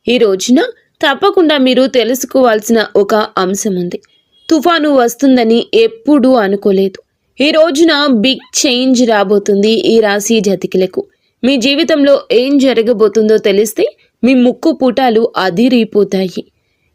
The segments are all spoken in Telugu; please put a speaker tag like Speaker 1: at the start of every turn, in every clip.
Speaker 1: ఈ రోజున తప్పకుండా మీరు తెలుసుకోవాల్సిన ఒక అంశం ఉంది. తుఫాను వస్తుందని ఎప్పుడూ అనుకోలేదు. ఈ రోజున బిగ్ చేంజ్ రాబోతుంది ఈ రాశి జాతకులకు. మీ జీవితంలో ఏం జరగబోతుందో తెలిస్తే మీ ముక్కు పుటాలు అదిరిపోతాయి.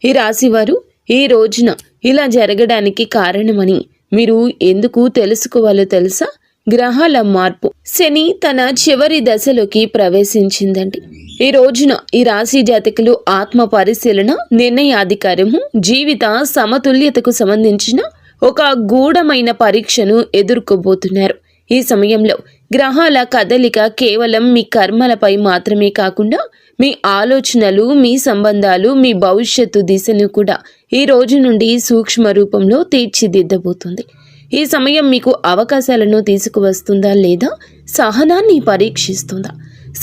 Speaker 1: ఈ రాశి వారు ఈ రోజున ఇలా జరగడానికి కారణమని మీరు ఎందుకు తెలుసుకోవాలో తెలుసా? గ్రహాల మార్పు. శని తన చివరి దశలోకి ప్రవేశించిందండి. ఈ రోజున ఈ రాశి జాతకులు ఆత్మ పరిశీలన, నిర్ణయాధికారము, జీవిత సమతుల్యతకు సంబంధించిన ఒక గూఢమైన పరీక్షను ఎదుర్కోబోతున్నారు. ఈ సమయంలో గ్రహాల కదలిక కేవలం మీ కర్మలపై మాత్రమే కాకుండా మీ ఆలోచనలు, మీ సంబంధాలు, మీ భవిష్యత్తు దిశను కూడా ఈ రోజు నుండి సూక్ష్మ రూపంలో తీర్చిదిద్దబోతుంది. ఈ సమయం మీకు అవకాశాలను తీసుకువస్తుందా లేదా సహనాన్ని పరీక్షిస్తుందా?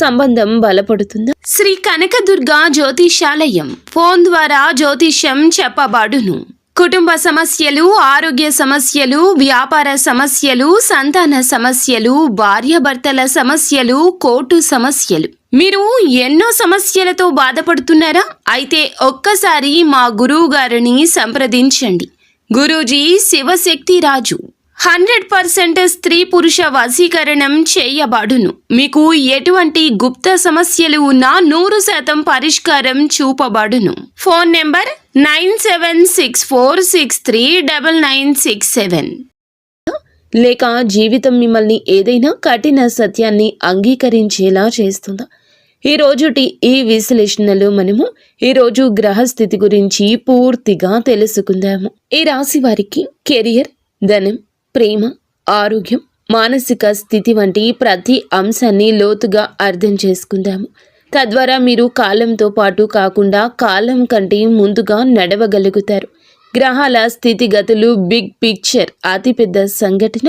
Speaker 1: సంబంధం బలపడుతుందా? శ్రీ కనకదుర్గ జ్యోతిషాలయం. ఫోన్ ద్వారా జ్యోతిష్యం చెప్పబడును. కుటుంబ సమస్యలు, ఆరోగ్య సమస్యలు, వ్యాపార సమస్యలు, సంతాన సమస్యలు, భార్యాభర్తల సమస్యలు, కోర్టు సమస్యలు. మీరు ఎన్నో సమస్యలతో బాధపడుతున్నారా? అయితే ఒక్కసారి మా గురువు గారిని సంప్రదించండి. గురూజీ శివశక్తి రాజు. 100% స్త్రీ పురుష వశీకరణం చేయబడును. మీకు ఎటువంటి గుప్త సమస్యలు ఉన్నా 100% పరిష్కారం చూపబడును. Phone number 9764639967. లేక జీవితం మిమ్మల్ని ఏదైనా కఠిన సత్యాన్ని అంగీకరించేలా చేస్తుందా? ఈ రోజుటి ఈ విశ్లేషణలో మనము ఈరోజు గ్రహస్థితి గురించి పూర్తిగా తెలుసుకుందాము. ఈ రాశి వారికి కెరియర్, ధనం, ప్రేమ, ఆరోగ్యం, మానసిక స్థితి వంటి ప్రతి అంశాన్ని లోతుగా అర్థం చేసుకుందాము. తద్వారా మీరు కాలంతో పాటు కాకుండా కాలం కంటే ముందుగా నడవగలుగుతారు. గ్రహాల స్థితిగతులు, బిగ్ పిక్చర్, అతిపెద్ద సంఘటన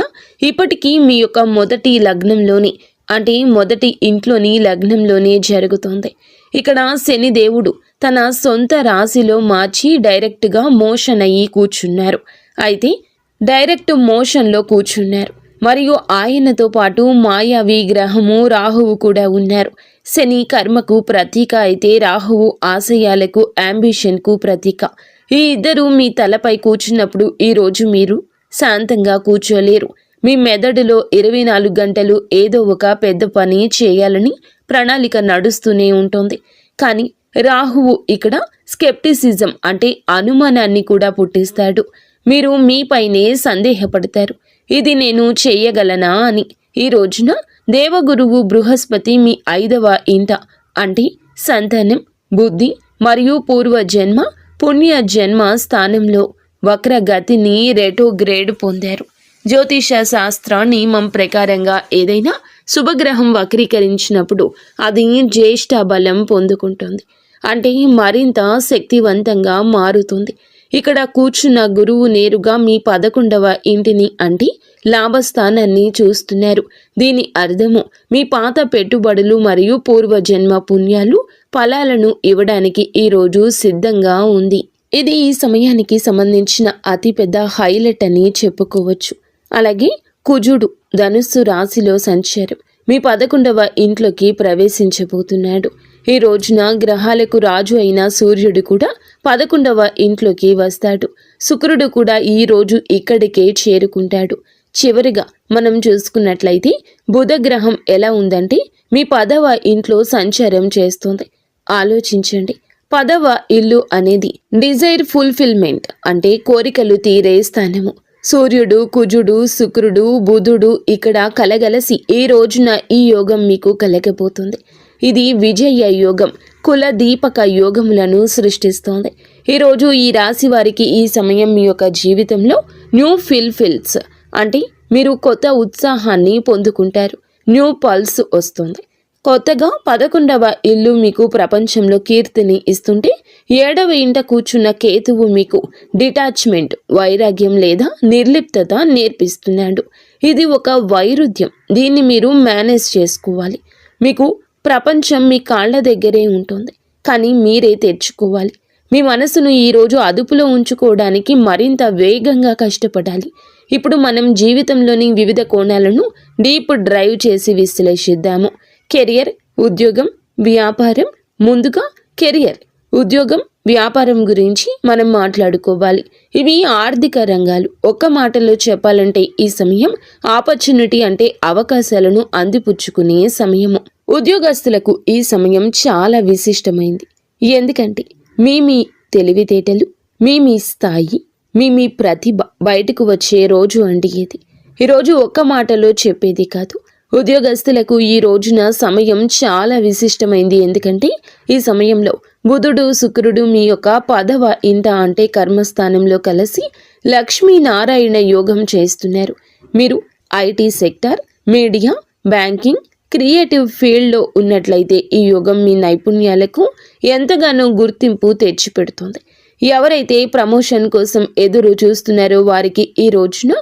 Speaker 1: ఇప్పటికీ మీ యొక్క మొదటి లగ్నంలోని అంటే మొదటి ఇంట్లోని లగ్నంలోనే జరుగుతోంది. ఇక్కడ శని దేవుడు తన సొంత రాశిలో మార్చి డైరెక్ట్గా మోషన్ అయ్యి కూర్చున్నారు. అయితే డైరెక్ట్ మోషన్లో కూర్చున్నారు. మరియు ఆయనతో పాటు మాయావి గ్రహము రాహువు కూడా ఉన్నారు. శని కర్మకు ప్రతీక అయితే రాహువు ఆశయాలకు, అంబిషన్కు ప్రతీక. ఈ ఇద్దరు మీ తలపై కూర్చున్నప్పుడు ఈరోజు మీరు శాంతంగా కూర్చోలేరు. మీ మెదడులో 24 గంటలు ఏదో ఒక పెద్ద పని చేయాలని ప్రణాళిక నడుస్తూనే ఉంటుంది. కానీ రాహువు ఇక్కడ స్కెప్టిసిజం అంటే అనుమానాన్ని కూడా పుట్టిస్తాడు. మీరు మీపైనే సందేహపడతారు, ఇది నేను చేయగలనా అని. ఈ రోజున దేవగురువు బృహస్పతి మీ 5వ ఇంట అంటే సంతానం, బుద్ధి మరియు పూర్వజన్మ, పుణ్య జన్మ స్థానంలో వక్రగతిని రెట్రోగ్రేడ్ పొందారు. జ్యోతిష శాస్త్ర నియమం ప్రకారంగా ఏదైనా శుభగ్రహం వక్రీకరించినప్పుడు అది జ్యేష్ఠ బలం పొందుకుంటుంది. అంటే మరింత శక్తివంతంగా మారుతుంది. ఇక్కడ కూర్చున్న గురువు నేరుగా మీ 11వ ఇంటిని అంటే లాభస్థానాన్ని చూస్తున్నారు. దీని అర్థము మీ పాత పెట్టుబడులు మరియు పూర్వజన్మ పుణ్యాలు ఫలాలను ఇవ్వడానికి ఈరోజు సిద్ధంగా ఉంది. ఇది ఈ సమయానికి సంబంధించిన అతిపెద్ద హైలైట్ అని చెప్పుకోవచ్చు. అలాగే కుజుడు ధనుస్సు రాశిలో సంచారం మీ 11వ ఇంట్లోకి ప్రవేశించబోతున్నాడు. ఈ రోజున గ్రహాలకు రాజు అయిన సూర్యుడు కూడా 11వ ఇంట్లోకి వస్తాడు. శుక్రుడు కూడా ఈ రోజు ఇక్కడికే చేరుకుంటాడు. చివరిగా మనం చూసుకున్నట్లయితే బుధ గ్రహం ఎలా ఉందంటే మీ 10వ ఇంట్లో సంచారం చేస్తుంది. ఆలోచించండి, 10వ ఇల్లు అనేది డిజైర్ ఫుల్ఫిల్మెంట్ అంటే కోరికలు తీరే స్థానము. సూర్యుడు, కుజుడు, శుక్రుడు, బుధుడు ఇక్కడ కలగలసి ఈ రోజున ఈ యోగం మీకు కలగబోతుంది. ఇది విజయ యోగం, కుల దీపక యోగములను సృష్టిస్తోంది. ఈరోజు ఈ రాశి వారికి ఈ సమయం మీ యొక్క జీవితంలో న్యూ ఫిల్స్ అంటే మీరు కొత్త ఉత్సాహాన్ని పొందుకుంటారు. న్యూ పల్స్ వస్తుంది. కొత్తగా 11వ ఇల్లు మీకు ప్రపంచంలో కీర్తిని ఇస్తుంటే 7వ ఇంట కూర్చున్న కేతువు మీకు డిటాచ్మెంట్, వైరాగ్యం లేదా నిర్లిప్తత నేర్పిస్తున్నాడు. ఇది ఒక వైరుధ్యం. దీన్ని మీరు మేనేజ్ చేసుకోవాలి. మీకు ప్రపంచం మీ కాళ్ళ దగ్గరే ఉంటుంది, కానీ మీరే తెచ్చుకోవాలి. మీ మనసును ఈరోజు అదుపులో ఉంచుకోవడానికి మరింత వేగంగా కష్టపడాలి. ఇప్పుడు మనం జీవితంలోని వివిధ కోణాలను డీప్ డ్రైవ్ చేసి విశ్లేషిద్దాము. కెరియర్, ఉద్యోగం, వ్యాపారం. ముందుగా కెరియర్, ఉద్యోగం, వ్యాపారం గురించి మనం మాట్లాడుకోవాలి. ఇవి ఆర్థిక రంగాలు. ఒక్క మాటలో చెప్పాలంటే ఈ సమయం ఆపర్చునిటీ అంటే అవకాశాలను అందిపుచ్చుకునే సమయము. ఉద్యోగస్తులకు ఈ సమయం చాలా విశిష్టమైంది. ఎందుకంటే మీ తెలివితేటలు, మీ స్థాయి, మీ ప్రతిభ బయటకు వచ్చే రోజు అండి ఇది. ఈరోజు ఒక్క మాటలో చెప్పేది కాదు. ఉద్యోగస్తులకు ఈ రోజున సమయం చాలా విశిష్టమైంది. ఎందుకంటే ఈ సమయంలో బుధుడు, శుక్రుడు మీ యొక్క 10వ ఇంట అంటే కర్మస్థానంలో కలిసి లక్ష్మీనారాయణ యోగం చేస్తున్నారు. మీరు IT sector, media, banking, creative ఫీల్డ్లో ఉన్నట్లయితే ఈ యోగం మీ నైపుణ్యాలకు ఎంతగానో గుర్తింపు తెచ్చిపెడుతుంది. ఎవరైతే ప్రమోషన్ కోసం ఎదురు చూస్తున్నారో వారికి ఈ రోజున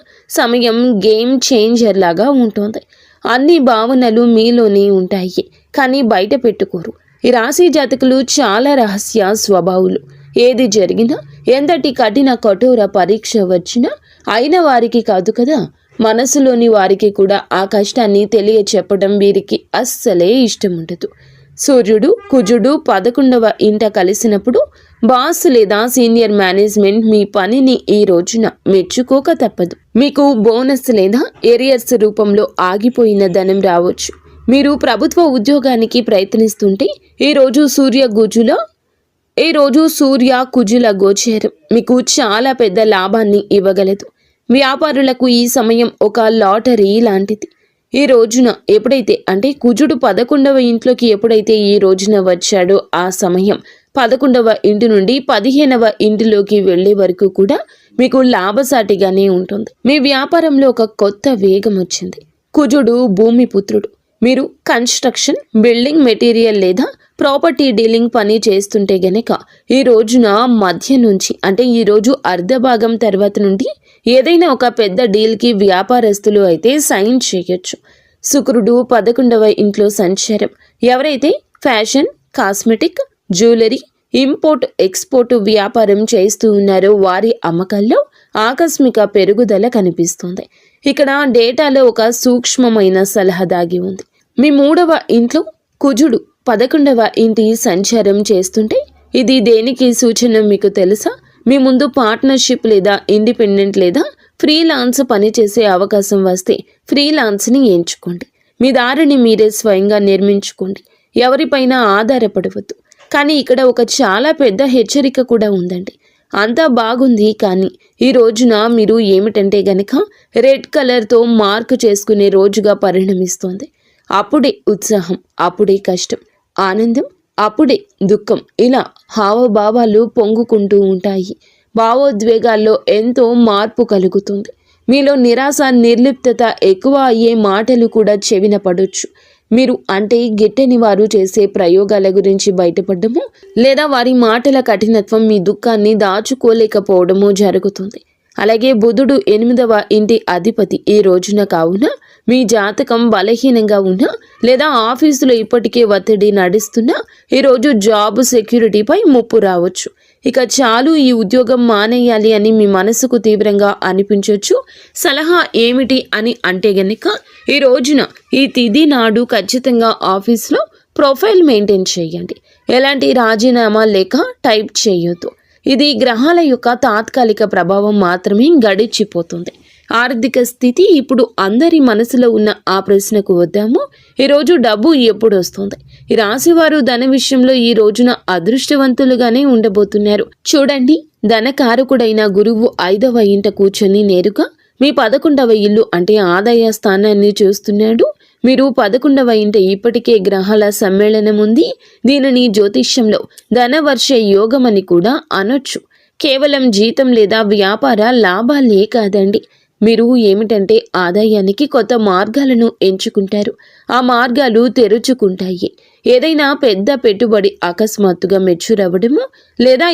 Speaker 1: సమయం గేమ్ చేంజర్ లాగా ఉంటుంది. అన్ని భావనలు మీలోనే ఉంటాయి, కానీ బయట పెట్టుకోరు. ఈ రాశి జాతకులు చాలా రహస్య స్వభావులు. ఏది జరిగినా, ఎంతటి కఠోర పరీక్ష వచ్చినా అయిన వారికి కాదు కదా, మనసులోని వారికి కూడా ఆ కష్టాన్ని తెలియచెప్పడం వీరికి అస్సలే ఇష్టం ఉండదు. సూర్యుడు, కుజుడు 11వ ఇంట కలిసినప్పుడు బాస్ లేదా సీనియర్ మేనేజ్మెంట్ మీ పనిని ఈ రోజున మెచ్చుకోక తప్పదు. మీకు బోనస్ లేదా ఏరియర్స్ రూపంలో ఆగిపోయిన ధనం రావచ్చు. మీరు ప్రభుత్వ ఉద్యోగానికి ప్రయత్నిస్తుంటే ఈరోజు సూర్య కుజుల గోచరం మీకు చాలా పెద్ద లాభాన్ని ఇవ్వగలదు. వ్యాపారులకు ఈ సమయం ఒక లాటరీ లాంటిది. ఈ రోజున ఎప్పుడైతే అంటే కుజుడు 11వ ఇంట్లోకి ఎప్పుడైతే ఈ రోజున వచ్చాడో ఆ సమయం 11వ ఇంటి నుండి 15వ ఇంటిలోకి వెళ్లే వరకు కూడా మీకు లాభసాటిగానే ఉంటుంది. మీ వ్యాపారంలో ఒక కొత్త వేగం వచ్చింది. కుజుడు భూమి పుత్రుడు. మీరు కన్స్ట్రక్షన్, బిల్డింగ్ మెటీరియల్ లేదా ప్రాపర్టీ డీలింగ్ పని చేస్తుంటే గనక ఈ రోజున మధ్య నుంచి అంటే ఈ రోజు అర్ధ భాగం తర్వాత నుండి ఏదైనా ఒక పెద్ద డీల్కి వ్యాపారస్తులు అయితే సైన్ చేయొచ్చు. శుక్రుడు 11వ ఇంట్లో సంచారం. ఎవరైతే fashion, cosmetic, jewellery, import export వ్యాపారం చేస్తూ ఉన్నారో వారి అమ్మకాల్లో ఆకస్మిక పెరుగుదల కనిపిస్తుంది. ఇక్కడ డేటాలో ఒక సూక్ష్మమైన సలహా దాగి ఉంది. మీ 3వ ఇంట్లో కుజుడు 11వ ఇంటి సంచారం చేస్తుంటే ఇది దేనికి సూచన మీకు తెలుసా? మీ ముందు పార్ట్నర్షిప్ లేదా ఇండిపెండెంట్ లేదా ఫ్రీలాన్స్ పనిచేసే అవకాశం వస్తే ఫ్రీలాన్స్ని ఎంచుకోండి. మీ దారిని మీరే స్వయంగా నిర్మించుకోండి. ఎవరిపైనా ఆధారపడవద్దు. కానీ ఇక్కడ ఒక చాలా పెద్ద హెచ్చరిక కూడా ఉందండి. అంతా బాగుంది, కానీ ఈ రోజున మీరు ఏమిటంటే గనక రెడ్ కలర్తో మార్క్ చేసుకునే రోజుగా పరిణమిస్తోంది. అప్పుడే ఉత్సాహం, అప్పుడే కష్టం, ఆనందం, అప్పుడే దుఃఖం, ఇలా హావభావాలు పొంగుకుంటూ ఉంటాయి. భావోద్వేగాల్లో ఎంతో మార్పు కలుగుతుంది. మీలో నిరాశ, నిర్లిప్తత ఎక్కువ అయ్యే మాటలు కూడా చెవిన పడొచ్చు. మీరు అంటే గిట్టని వారు చేసే ప్రయోగాల గురించి బయటపడము లేదా వారి మాటల కఠినత్వం మీ దుఃఖాన్ని దాచుకోలేకపోవడము జరుగుతుంది. అలాగే బుధుడు 8వ ఇంటి అధిపతి ఈ రోజున కావున మీ జాతకం బలహీనంగా ఉన్నా లేదా ఆఫీసులో ఇప్పటికే ఒత్తిడి నడుస్తున్నా ఈరోజు జాబ్ సెక్యూరిటీపై ముప్పు రావచ్చు. ఇక చాలు, ఈ ఉద్యోగం మానేయాలి అని మీ మనసుకు తీవ్రంగా అనిపించవచ్చు. సలహా ఏమిటి అని అంటే గనుక ఈ రోజున ఈ తిథి నాడు ఖచ్చితంగా ఆఫీస్లో ప్రొఫైల్ మెయింటైన్ చేయండి. ఎలాంటి రాజీనామా లేక టైప్ చేయొద్దు. ఇది గ్రహాల యొక్క తాత్కాలిక ప్రభావం మాత్రమే గడిచిపోతుంది. ఆర్థిక స్థితి ఇప్పుడు అందరి మనసులో ఉన్న ఆ ప్రశ్నకు వద్దాము. ఈరోజు డబ్బు ఎప్పుడు వస్తుంది? ఈ రాశివారు ధన విషయంలో ఈ రోజున అదృష్టవంతులుగానే ఉండబోతున్నారు. చూడండి, ధనకారకుడైన గురువు 5వ ఇంట కూర్చొని నేరుగా మీ 11వ ఇల్లు అంటే ఆదాయ స్థానాన్ని చూస్తున్నాడు. మీరు 11వ ఇంట ఇప్పటికే గ్రహాల సమ్మేళనం ఉంది. దీనిని జ్యోతిష్యంలో ధనవర్ష యోగమని కూడా అనొచ్చు. కేవలం జీతం లేదా వ్యాపార లాభాలే కాదండి. మీరు ఏమిటంటే ఆదాయానికి కొత్త మార్గాలను ఎంచుకుంటారు. ఆ మార్గాలు తెరుచుకుంటాయి. ఏదైనా పెద్ద పెట్టుబడి అకస్మాత్తుగా మెచ్చురవ్వడము లేదా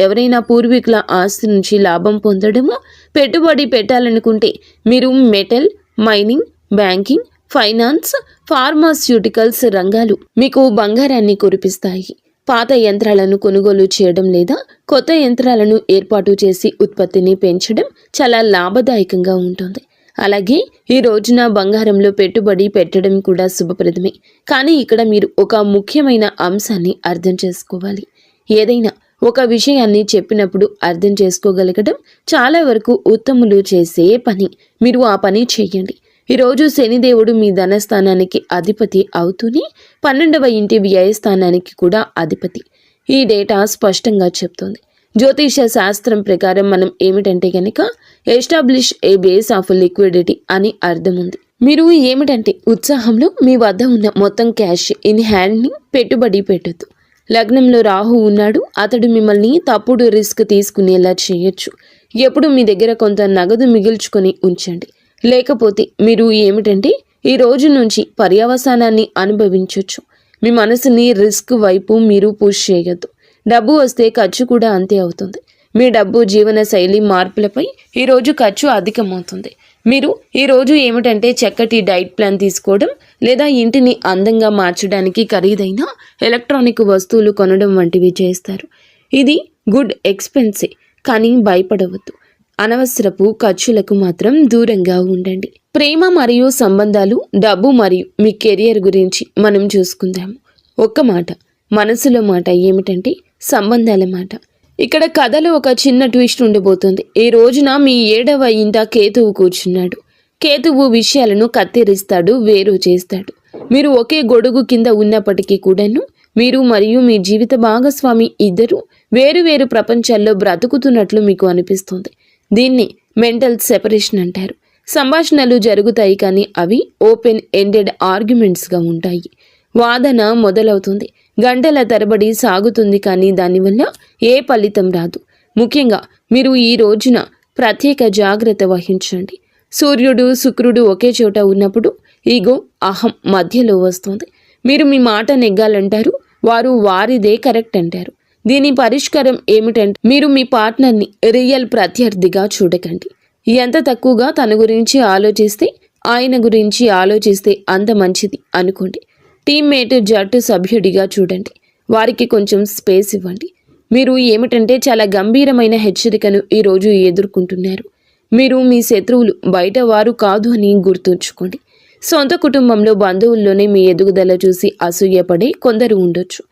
Speaker 1: ఎవరైనా పూర్వీకుల ఆస్తి నుంచి లాభం పొందడము, పెట్టుబడి పెట్టాలనుకుంటే మీరు metal, mining, banking, finance, pharmaceuticals రంగాలు మీకు బంగారాన్ని కురిపిస్తాయి. పాత యంత్రాలను కొనుగోలు చేయడం లేదా కొత్త యంత్రాలను ఏర్పాటు చేసి ఉత్పత్తిని పెంచడం చాలా లాభదాయకంగా ఉంటుంది. అలాగే ఈ రోజున బంగారంలో పెట్టుబడి పెట్టడం కూడా శుభప్రదమే. కానీ ఇక్కడ మీరు ఒక ముఖ్యమైన అంశాన్ని అర్థం చేసుకోవాలి. ఏదైనా ఒక విషయాన్ని చెప్పినప్పుడు అర్థం చేసుకోగలగడం చాలా వరకు ఉత్తములు చేసే పని. మీరు ఆ పని చేయండి. ఈరోజు శనిదేవుడు మీ ధనస్థానానికి అధిపతి అవుతూనే 12వ ఇంటి వ్యయస్థానానికి కూడా అధిపతి. ఈ డేటా స్పష్టంగా చెప్తోంది. జ్యోతిష శాస్త్రం ప్రకారం మనం ఏమిటంటే గనక establish A base of liquidity అని అర్థం ఉంది. మీరు ఏమిటంటే ఉత్సాహంలో మీ వద్ద ఉన్న మొత్తం క్యాష్ ఇన్ హ్యాండ్ని పెట్టుబడి పెట్టొద్దు. లగ్నంలో రాహు ఉన్నాడు. అతడు మిమ్మల్ని తప్పుడు రిస్క్ తీసుకునేలా చేయొచ్చు. ఎప్పుడు మీ దగ్గర కొంత నగదు మిగుల్చుకొని ఉంచండి. లేకపోతే మీరు ఏమిటంటే ఈ రోజు నుంచి పర్యవసానాన్ని అనుభవించవచ్చు. మీ మనసుని రిస్క్ వైపు మీరు పుష్ చేయొద్దు. డబ్బు వస్తే ఖర్చు కూడా అంతే అవుతుంది. మీ డబ్బు జీవన శైలి మార్పులపై ఈరోజు ఖర్చు అధికమవుతుంది. మీరు ఈరోజు ఏమిటంటే చక్కటి డైట్ ప్లాన్ తీసుకోవడం లేదా ఇంటిని అందంగా మార్చడానికి ఖరీదైన ఎలక్ట్రానిక్ వస్తువులు కొనడం వంటివి చేస్తారు. ఇది గుడ్ ఎక్స్పెన్సే, కానీ భయపడవద్దు. అనవసరపు ఖర్చులకు మాత్రం దూరంగా ఉండండి. ప్రేమ మరియు సంబంధాలు, డబ్బు మరియు మీ కెరియర్ గురించి మనం చూసుకుందాము. ఒక్క మాట, మనసులో మాట ఏమిటంటే సంబంధాల మాట. ఇక్కడ కథలో ఒక చిన్న ట్విస్ట్ ఉండబోతుంది. ఈ రోజున మీ 7వ ఇంట కేతువు కూర్చున్నాడు. కేతువు విషయాలను కత్తిరిస్తాడు, వేరు చేస్తాడు. మీరు ఒకే గొడుగు కింద ఉన్నప్పటికీ కూడాను మీరు మరియు మీ జీవిత భాగస్వామి ఇద్దరు వేరువేరు ప్రపంచాల్లో బ్రతుకుతున్నట్లు మీకు అనిపిస్తుంది. దీన్ని మెంటల్ సెపరేషన్ అంటారు. సంభాషణలు జరుగుతాయి, కానీ అవి ఓపెన్ ఎండెడ్ ఆర్గ్యుమెంట్స్గా ఉంటాయి. వాదన మొదలవుతుంది, గంటల తరబడి సాగుతుంది, కానీ దానివల్ల ఏ ఫలితం రాదు. ముఖ్యంగా మీరు ఈ రోజున ప్రత్యేక జాగ్రత్త వహించండి. సూర్యుడు, శుక్రుడు ఒకే చోట ఉన్నప్పుడు ఈగో, అహం మధ్యలో వస్తుంది. మీరు మీ మాట నెగ్గాలంటారు, వారు వారిదే కరెక్ట్ అంటారు. దీని పరిష్కారం ఏమిటంటే మీరు మీ పార్ట్నర్ని రియల్ ప్రత్యర్థిగా చూడకండి. ఎంత తక్కువగా తన గురించి ఆలోచిస్తే ఆయన గురించి ఆలోచిస్తే అంత మంచిది అనుకోండి. టీమ్మేట్, జట్టు సభ్యుడిగా చూడండి. వారికి కొంచెం స్పేస్ ఇవ్వండి. మీరు ఏమిటంటే చాలా గంభీరమైన హెచ్చరికను ఈరోజు ఎదుర్కొంటున్నారు. మీరు మీ శత్రువులు బయట వారు కాదు అని గుర్తుంచుకోండి. సొంత కుటుంబంలో, బంధువుల్లోనే మీ ఎదుగుదల చూసి అసూయపడే కొందరు ఉండొచ్చు.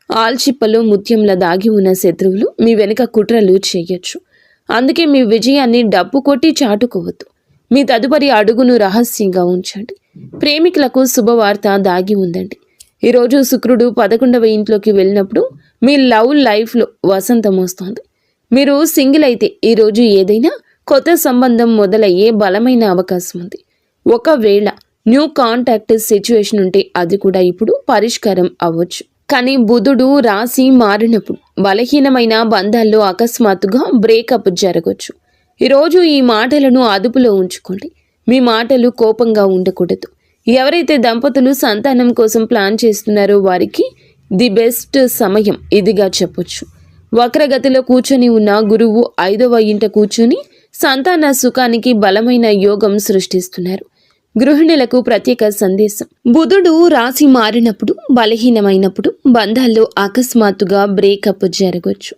Speaker 1: ఆల్చిప్పలో ముత్యంలా దాగి ఉన్న శత్రువులు మీ వెనుక కుట్రలు చేయొచ్చు. అందుకే మీ విజయాన్ని డప్పు కొట్టి చాటుకోవద్దు. మీ తదుపరి అడుగును రహస్యంగా ఉంచండి. ప్రేమికులకు శుభవార్త దాగి ఉందండి. ఈరోజు శుక్రుడు 11వ ఇంట్లోకి వెళ్ళినప్పుడు మీ లవ్ లైఫ్లో వసంతం వస్తుంది. మీరు సింగిల్ అయితే ఈరోజు ఏదైనా కొత్త సంబంధం మొదలయ్యే బలమైన అవకాశం ఉంది. ఒకవేళ న్యూ కాంటాక్ట్ సిచ్యువేషన్ ఉంటే అది కూడా ఇప్పుడు పరిష్కారం అవ్వచ్చు. కానీ బుధుడు రాశి మారినప్పుడు బలహీనమైన బంధాల్లో అకస్మాత్తుగా బ్రేకప్ జరగవచ్చు. ఈరోజు ఈ మాటలను అదుపులో ఉంచుకోండి. మీ మాటలు కోపంగా ఉండకూడదు. ఎవరైతే దంపతులు సంతానం కోసం ప్లాన్ చేస్తున్నారో వారికి ది బెస్ట్ సమయం ఇదిగా చెప్పొచ్చు. వక్రగతిలో కూర్చొని ఉన్న గురువు 5వ ఇంట కూర్చొని సంతాన సుఖానికి బలమైన యోగం సృష్టిస్తున్నారు. గృహిణులకు ప్రత్యేక సందేశం. బుధుడు రాశి మారినప్పుడు బలహీనమైనప్పుడు బంధాల్లో అకస్మాత్తుగా బ్రేకప్ జరగవచ్చు.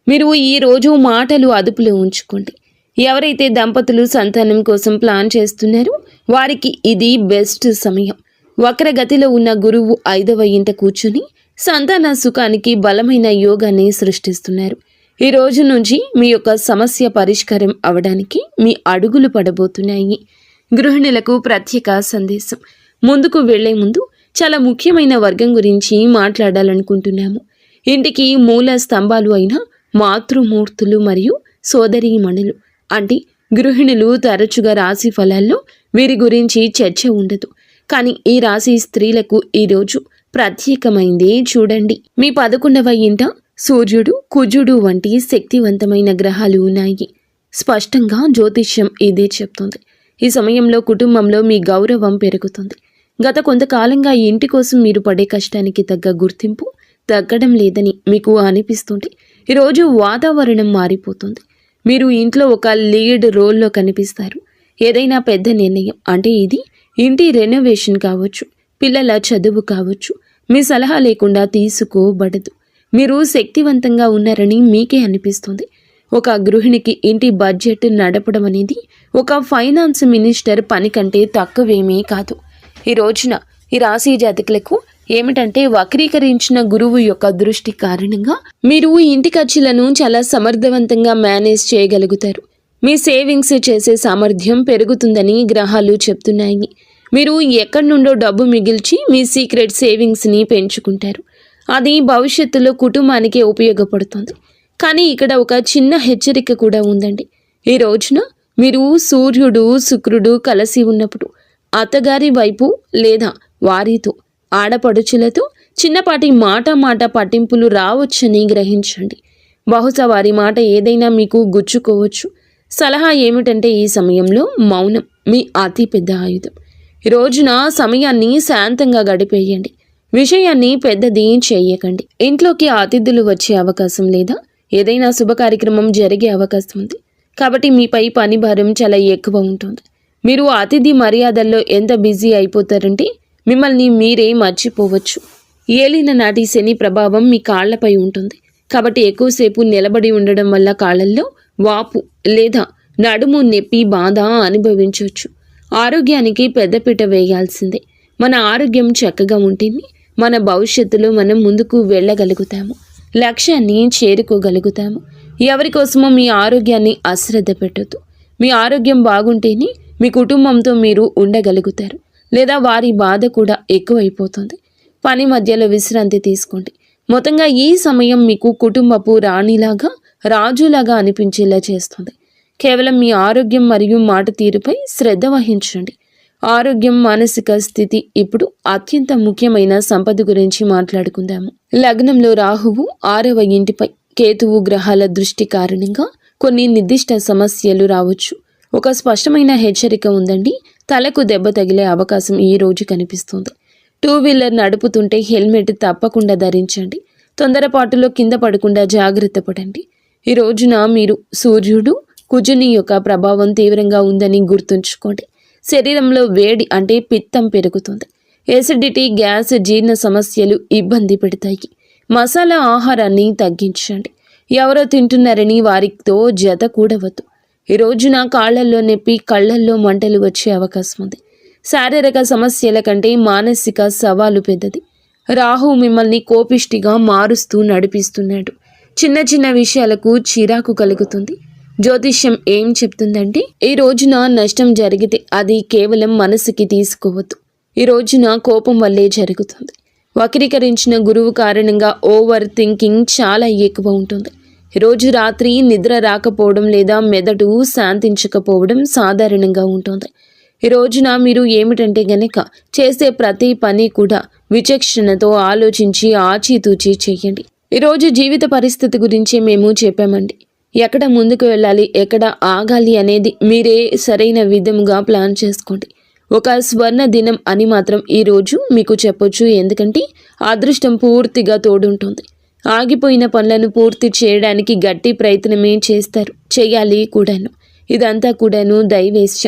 Speaker 1: మీరు ఈ రోజు మాటలు అదుపులో ఉంచుకోండి. ఎవరైతే దంపతులు సంతానం కోసం ప్లాన్ చేస్తున్నారో వారికి ఇది బెస్ట్ సమయం. వక్రగతిలో ఉన్న గురువు 5వ ఇంట కూర్చుని సంతాన సుఖానికి బలమైన యోగాన్ని సృష్టిస్తున్నారు. ఈ రోజు నుంచి మీ యొక్క సమస్య పరిష్కారం అవడానికి మీ అడుగులు పడబోతున్నాయి. గృహిణులకు ప్రత్యేక సందేశం. ముందుకు వెళ్లే ముందు చాలా ముఖ్యమైన వర్గం గురించి మాట్లాడాలనుకుంటున్నాము. ఇంటికి మూల స్తంభాలు అయిన మాతృమూర్తులు మరియు సోదరీమణులు అంటే గృహిణులు తరచుగా రాశి ఫలాల్లో వీరి గురించి చర్చ ఉండదు. కానీ ఈ రాశి స్త్రీలకు ఈరోజు ప్రత్యేకమైంది చూడండి. మీ 11వ ఇంట సూర్యుడు, కుజుడు వంటి శక్తివంతమైన గ్రహాలు ఉన్నాయి. స్పష్టంగా జ్యోతిష్యం ఇదే చెప్తుంది. ఈ సమయంలో కుటుంబంలో మీ గౌరవం పెరుగుతుంది. గత కొంతకాలంగా ఈ ఇంటి కోసం మీరు పడే కష్టానికి తగ్గ గుర్తింపు తగ్గడం లేదని మీకు అనిపిస్తుంది. ఈరోజు వాతావరణం మారిపోతుంది. మీరు ఇంట్లో ఒక లీడ్ రోల్లో కనిపిస్తారు. ఏదైనా పెద్ద నిర్ణయం అంటే ఇది ఇంటి రెనోవేషన్ కావచ్చు, పిల్లల చదువు కావచ్చు, మీ సలహా లేకుండా తీసుకోబడదు. మీరు శక్తివంతంగా ఉన్నారని మీకే అనిపిస్తుంది. ఒక గృహిణికి ఇంటి బడ్జెట్ నడపడం అనేది ఒక ఫైనాన్స్ మినిస్టర్ పని కంటే తక్కువేమీ కాదు. ఈ రోజున ఈ రాశి జాతకులకు ఏమిటంటే వక్రీకరించిన గురువు యొక్క దృష్టి కారణంగా మీరు ఇంటి ఖర్చులను చాలా సమర్థవంతంగా మేనేజ్ చేయగలుగుతారు. మీ సేవింగ్స్ చేసే సామర్థ్యం పెరుగుతుందని గ్రహాలు చెప్తున్నాయి. మీరు ఎక్కడి నుండో డబ్బు మిగిల్చి మీ సీక్రెట్ సేవింగ్స్ని పెంచుకుంటారు. అది భవిష్యత్తులో కుటుంబానికి ఉపయోగపడుతుంది. కానీ ఇక్కడ ఒక చిన్న హెచ్చరిక కూడా ఉందండి. ఈ రోజున మీరు సూర్యుడు శుక్రుడు కలిసి ఉన్నప్పుడు అత్తగారి వైపు లేదా వారితో ఆడపడుచులతో చిన్నపాటి మాట పట్టింపులు రావచ్చని గ్రహించండి. బహుశా వారి మాట ఏదైనా మీకు గుచ్చుకోవచ్చు. సలహా ఏమిటంటే ఈ సమయంలో మౌనం మీ అతి పెద్ద ఆయుధం. ఈ రోజున సమయాన్ని శాంతంగా గడిపేయండి. విషయాన్ని పెద్దది చేయకండి. ఇంట్లోకి అతిథులు వచ్చే అవకాశం లేదా ఏదైనా శుభ కార్యక్రమం జరిగే అవకాశం ఉంది. కాబట్టి మీపై పని భారం చాలా ఎక్కువ ఉంటుంది. మీరు అతిథి మర్యాదల్లో ఎంత బిజీ అయిపోతారంటే మిమ్మల్ని మీరే మర్చిపోవచ్చు. ఏలిన నాటి శని ప్రభావం మీ కాళ్లపై ఉంటుంది. కాబట్టి ఎక్కువసేపు నిలబడి ఉండడం వల్ల కాళ్ళల్లో వాపు లేదా నడుము నొప్పి బాధ అనుభవించవచ్చు. ఆరోగ్యానికి పెద్దపీట వేయాల్సిందే. మన ఆరోగ్యం చక్కగా ఉంటేనే మన భవిష్యత్తులో మనం ముందుకు వెళ్ళగలుగుతాము, లక్ష్యాన్ని చేరుకోగలుగుతాము. ఎవరి కోసమో మీ ఆరోగ్యాన్ని అశ్రద్ధ పెట్టొద్దు. మీ ఆరోగ్యం బాగుంటేనే మీ కుటుంబంతో మీరు ఉండగలుగుతారు, లేదా వారి బాధ కూడా ఎక్కువైపోతుంది. పని మధ్యలో విశ్రాంతి తీసుకోండి. మొత్తంగా ఈ సమయం మీకు కుటుంబపు రాణిలాగా రాజులాగా అనిపించేలా చేస్తుంది. కేవలం మీ ఆరోగ్యం మరియు మాట తీరుపై శ్రద్ధ వహించండి. ఆరోగ్యం, మానసిక స్థితి ఇప్పుడు అత్యంత ముఖ్యమైన సంపద గురించి మాట్లాడుకుందాము. లగ్నంలో రాహువు 6వ ఇంటిపై కేతువు గ్రహాల దృష్టి కారణంగా కొన్ని నిర్దిష్ట సమస్యలు రావచ్చు. ఒక స్పష్టమైన హెచ్చరిక ఉందండి. తలకు దెబ్బ తగిలే అవకాశం ఈ రోజు కనిపిస్తుంది. 2 వీలర్ నడుపుతుంటే హెల్మెట్ తప్పకుండా ధరించండి. తొందరపాటులో కింద పడకుండా జాగ్రత్త పడండి. ఈ రోజున మీరు సూర్యుడు కుజుని యొక్క ప్రభావం తీవ్రంగా ఉందని గుర్తుంచుకోండి. శరీరంలో వేడి అంటే పిత్తం పెరుగుతుంది. ఎసిడిటీ, గ్యాస్, జీర్ణ సమస్యలు ఇబ్బంది పెడతాయి. మసాలా ఆహారాన్ని తగ్గించండి. ఎవరో తింటున్నారని వారితో జత కూడవద్దు. ఈ రోజున కాళ్లల్లో నొప్పి, కళ్ళల్లో మంటలు వచ్చే అవకాశం ఉంది. శారీరక సమస్యల కంటే మానసిక సవాలు పెద్దది. రాహు మిమ్మల్ని కోపిష్టిగా మారుస్తూ నడిపిస్తున్నాడు. చిన్న చిన్న విషయాలకు చిరాకు కలుగుతుంది. జ్యోతిష్యం ఏం చెప్తుందంటే ఈ రోజున నష్టం జరిగితే అది కేవలం మనసుకి తీసుకోవద్దు. ఈ రోజున కోపం వల్లే జరుగుతుంది. వక్రీకరించిన గురువు కారణంగా ఓవర్ థింకింగ్ చాలా ఎక్కువ ఉంటుంది. రోజు రాత్రి నిద్ర రాకపోవడం లేదా మెదడు శాంతించకపోవడం సాధారణంగా ఉంటుంది. ఈ రోజున మీరు ఏమిటంటే గనక చేసే ప్రతి పని కూడా విచక్షణతో ఆలోచించి ఆచితూచి చేయండి. ఈరోజు జీవిత పరిస్థితి గురించి మేము చెప్పామండి. ఎక్కడ ముందుకు వెళ్ళాలి, ఎక్కడ ఆగాలి అనేది మీరే సరైన విధంగా ప్లాన్ చేసుకోండి. ఒక స్వర్ణ దినం అని మాత్రం ఈరోజు మీకు చెప్పొచ్చు. ఎందుకంటే అదృష్టం పూర్తిగా తోడుంటుంది. ఆగిపోయిన పనులను పూర్తి చేయడానికి గట్టి ప్రయత్నమే చేయాలి కూడాను. ఇదంతా కూడాను దైవేచ్ఛ.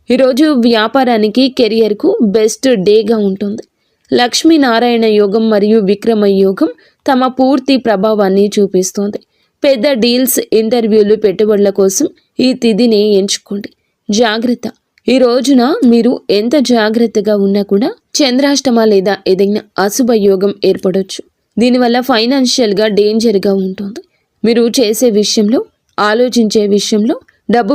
Speaker 1: ఈరోజు వ్యాపారానికి, కెరియర్కు బెస్ట్ డేగా ఉంటుంది. లక్ష్మీనారాయణ యోగం మరియు విక్రమ యోగం తమ పూర్తి ప్రభావాన్ని చూపిస్తోంది. పెద్ద డీల్స్, ఇంటర్వ్యూలు, పెట్టుబడుల కోసం ఈ తిథిని ఎంచుకోండి. జాగ్రత్త. ఈ రోజున మీరు ఎంత జాగ్రత్తగా ఉన్నా కూడా చంద్రాష్టమ లేదా ఏదైనా అశుభ యోగం ఏర్పడవచ్చు. దీనివల్ల ఫైనాన్షియల్గా డేంజర్గా ఉంటుంది. మీరు చేసే విషయంలో, ఆలోచించే విషయంలో, డబ్బు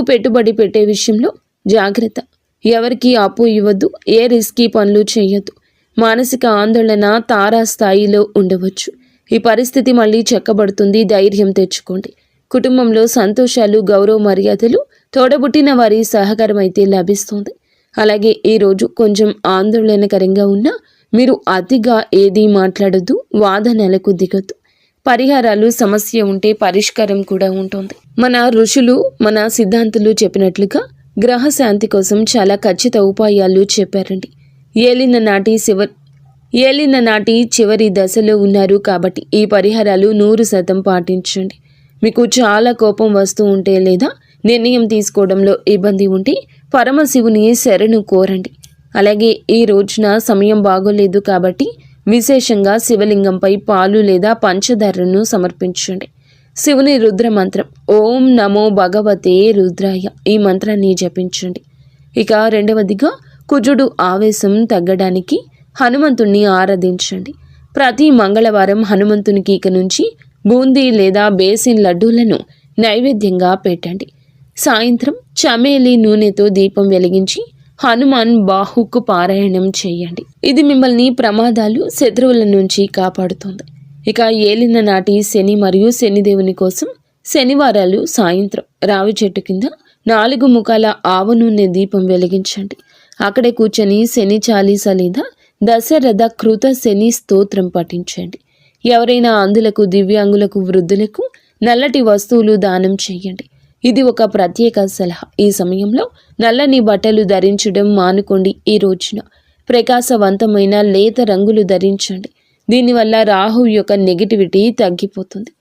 Speaker 1: పెట్టుబడి పెట్టే విషయంలో జాగ్రత్త. ఎవరికి అప్పు ఇవ్వద్దు. ఏ రిస్కీ పనులు చేయొద్దు. మానసిక ఆందోళన తారాస్థాయిలో ఉండవచ్చు. ఈ పరిస్థితి మళ్ళీ చెక్కబడుతుంది. ధైర్యం తెచ్చుకోండి. కుటుంబంలో సంతోషాలు, గౌరవ మర్యాదలు, తోడబుట్టిన వారి సహకారం అయితే లభిస్తుంది. అలాగే ఈరోజు కొంచెం ఆందోళనకరంగా ఉన్నా మీరు అతిగా ఏదీ మాట్లాడొద్దు, వాదనలకు దిగొద్దు. పరిహారాలు, సమస్య ఉంటే పరిష్కారం కూడా ఉంటుంది. మన ఋషులు, మన సిద్ధాంతులు చెప్పినట్లుగా గ్రహశాంతి కోసం చాలా ఖచ్చిత ఉపాయాలు చెప్పారండి. ఏలిన నాటి చివరి దశలో ఉన్నారు కాబట్టి ఈ పరిహారాలు 100% పాటించండి. మీకు చాలా కోపం వస్తూ ఉంటే లేదా నిర్ణయం తీసుకోవడంలో ఇబ్బంది ఉంటే పరమశివుని శరణు కోరండి. అలాగే ఈ రోజున సమయం బాగోలేదు కాబట్టి విశేషంగా శివలింగంపై పాలు లేదా పంచదారను సమర్పించండి. శివుని రుద్ర మంత్రం ఓం నమో భగవతే రుద్రాయ ఈ మంత్రాన్ని జపించండి. ఇక రెండవదిగా కుజుడు ఆవేశం తగ్గడానికి హనుమంతుణ్ణి ఆరాధించండి. ప్రతి మంగళవారం హనుమంతునికి ఇక నుంచి బూందీ లేదా బేసిన్ లడ్డూలను నైవేద్యంగా పెట్టండి. సాయంత్రం చమేలి నూనెతో దీపం వెలిగించి హనుమాన్ బాహుకు పారాయణం చేయండి. ఇది మిమ్మల్ని ప్రమాదాలు శత్రువుల నుంచి కాపాడుతుంది. ఇక ఏలిన నాటి శని మరియు శనిదేవుని కోసం శనివారాలు సాయంత్రం రావి చెట్టు కింద 4 ముఖాల ఆవ నూనె దీపం వెలిగించండి. అక్కడే కూర్చొని శని చాలీస లేదా దశరథ కృత శని స్తోత్రం పఠించండి. ఎవరైనా అంధులకు, దివ్యాంగులకు, వృద్ధులకు నల్లటి వస్తువులు దానం చేయండి. ఇది ఒక ప్రత్యేక సలహా. ఈ సమయంలో నల్లని బట్టలు ధరించడం మానుకోండి. ఈ రోజున ప్రకాశవంతమైన లేత రంగులు ధరించండి. దీనివల్ల రాహు యొక్క నెగిటివిటీ తగ్గిపోతుంది.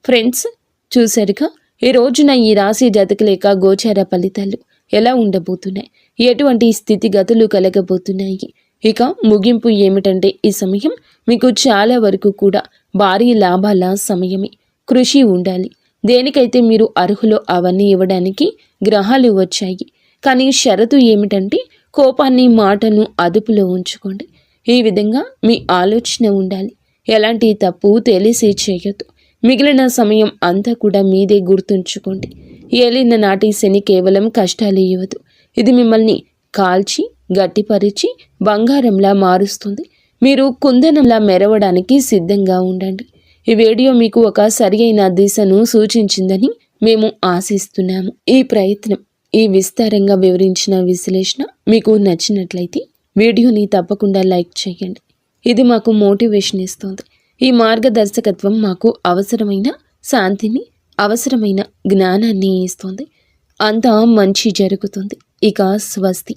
Speaker 1: ఫ్రెండ్స్, చూసారుగా ఈ రోజున ఈ రాశి జాతకులేక గోచార ఫలితాలు ఎలా ఉండబోతున్నాయి, ఎటువంటి స్థితిగతులు కలగబోతున్నాయి. ఇక ముగింపు ఏమిటంటే ఈ సమయం మీకు చాలా వరకు కూడా భారీ లాభాల సమయమే. కృషి ఉండాలి. దేనికైతే మీరు అర్హులో అవన్నీ ఇవ్వడానికి గ్రహాలు వచ్చాయి. కానీ షరతు ఏమిటంటే కోపాన్ని, మాటను అదుపులో ఉంచుకోండి. ఈ విధంగా మీ ఆలోచన ఉండాలి. ఎలాంటి తప్పు తెలిసే చేయొద్దు. మిగిలిన సమయం అంతా కూడా మీదే. గుర్తుంచుకోండి, ఏలిన నాటి శని కేవలం కష్టాలు ఇవ్వదు. ఇది మిమ్మల్ని కాల్చి గట్టిపరిచి బంగారంలా మారుస్తుంది. మీరు కుందనంలా మెరవడానికి సిద్ధంగా ఉండండి. ఈ వీడియో మీకు ఒక సరియైన దిశను సూచించిందని మేము ఆశిస్తున్నాము. ఈ ప్రయత్నం, ఈ విస్తారంగా వివరించిన విశ్లేషణ మీకు నచ్చినట్లయితే వీడియోని తప్పకుండా లైక్ చేయండి. ఇది మాకు మోటివేషన్ ఇస్తుంది. ఈ మార్గదర్శకత్వం మాకు అవసరమైన శాంతిని, అవసరమైన జ్ఞానాన్ని ఇస్తుంది. అంతా మంచి జరుగుతుంది. ఇక స్వస్తి.